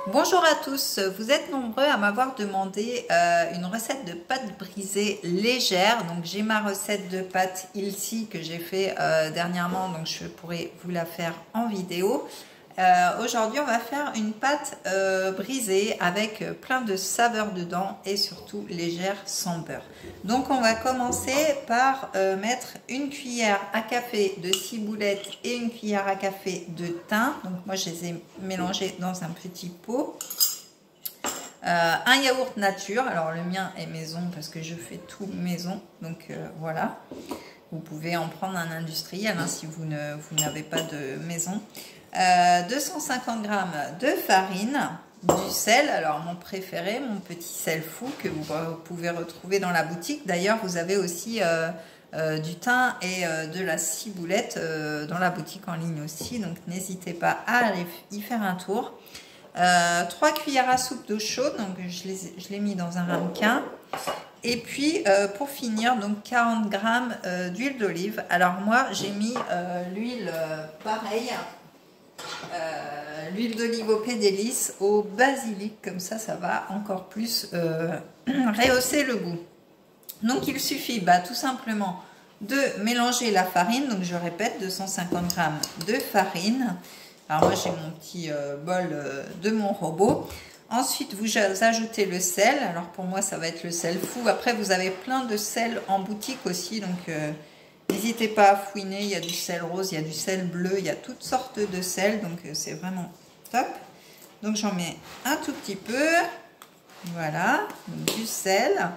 Bonjour à tous, vous êtes nombreux à m'avoir demandé une recette de pâtes brisées légères. Donc j'ai ma recette de pâtes ici que j'ai fait dernièrement, donc je pourrais vous la faire en vidéo. Aujourd'hui on va faire une pâte brisée avec plein de saveurs dedans et surtout légère sans beurre. Donc on va commencer par mettre une cuillère à café de ciboulette et une cuillère à café de thym. Donc moi je les ai mélangés dans un petit pot. Un yaourt nature, alors le mien est maison parce que je fais tout maison, donc voilà. Vous pouvez en prendre un industriel hein, si vous n'avez pas de maison. 250 g de farine, du sel, alors mon préféré, mon petit sel fou que vous pouvez retrouver dans la boutique. D'ailleurs, vous avez aussi du thym et de la ciboulette dans la boutique en ligne aussi, donc n'hésitez pas à aller y faire un tour. 3 cuillères à soupe d'eau chaude, donc je l'ai mis dans un ramequin. Et puis pour finir, donc 40 g d'huile d'olive. Alors moi j'ai mis l'huile pareille, l'huile d'olive au pédélis, au basilic, comme ça va encore plus rehausser le goût. Donc il suffit tout simplement de mélanger la farine, donc je répète 250 g de farine. Alors moi j'ai mon petit bol de mon robot. Ensuite vous ajoutez le sel, alors pour moi ça va être le sel fou. Après vous avez plein de sel en boutique aussi, donc n'hésitez pas à fouiner, il y a du sel rose, il y a du sel bleu, il y a toutes sortes de sel, donc c'est vraiment top. Donc j'en mets un tout petit peu, voilà, donc du sel.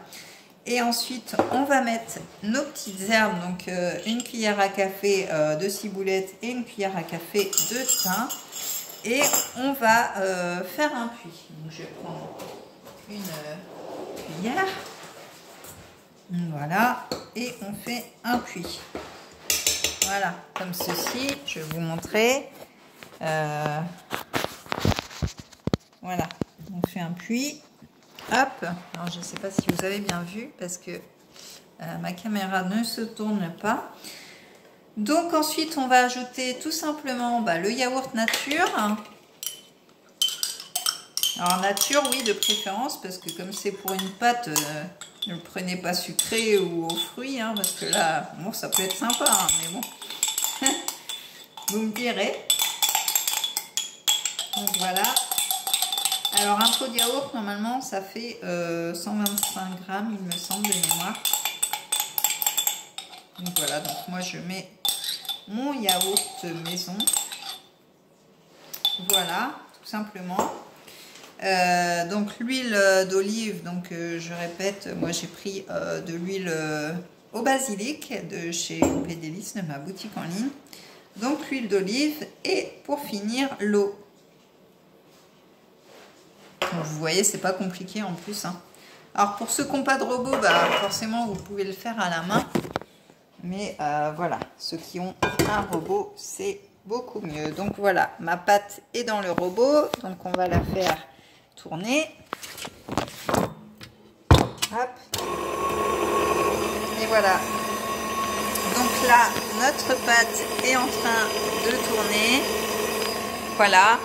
Et ensuite on va mettre nos petites herbes, donc une cuillère à café de ciboulette et une cuillère à café de thym. Et on va faire un puits. Donc je prends une cuillère. Voilà, et on fait un puits. Voilà, comme ceci, je vais vous montrer. Voilà, on fait un puits. Hop, alors je ne sais pas si vous avez bien vu parce que ma caméra ne se tourne pas. Donc ensuite, on va ajouter tout simplement le yaourt nature. Alors nature, oui, de préférence, parce que comme c'est pour une pâte, ne le prenez pas sucré ou aux fruits, hein, parce que là, bon, ça peut être sympa, hein, mais bon, vous me direz. Donc voilà. Alors un pot de yaourt, normalement, ça fait 125 g, il me semble, de mémoire. Donc voilà, donc moi je mets mon yaourt maison. Voilà, tout simplement. Donc l'huile d'olive, donc je répète, moi j'ai pris de l'huile au basilic de chez Pédélis, de ma boutique en ligne. Donc l'huile d'olive et pour finir l'eau. Vous voyez, c'est pas compliqué en plus. Hein. Alors pour ceux qui n'ont pas de robot, forcément vous pouvez le faire à la main. Mais voilà, ceux qui ont un robot, c'est beaucoup mieux. Donc voilà, ma pâte est dans le robot, donc on va la faire tourner. Hop. Et voilà. Donc là, notre pâte est en train de tourner. Voilà.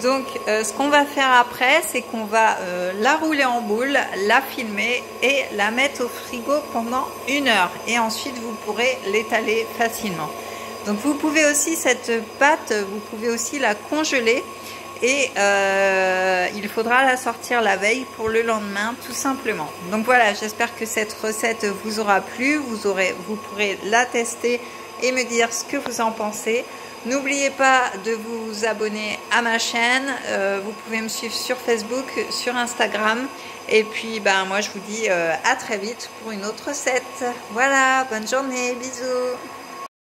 Donc ce qu'on va faire après, c'est qu'on va la rouler en boule, la filmer et la mettre au frigo pendant 1 heure. Et ensuite, vous pourrez l'étaler facilement. Donc vous pouvez aussi, cette pâte, vous pouvez aussi la congeler. Et il faudra la sortir la veille pour le lendemain, tout simplement. Donc voilà, j'espère que cette recette vous aura plu. Vous pourrez la tester et me dire ce que vous en pensez. N'oubliez pas de vous abonner à ma chaîne. Vous pouvez me suivre sur Facebook, sur Instagram. Et puis, moi, je vous dis à très vite pour une autre recette. Voilà, bonne journée, bisous.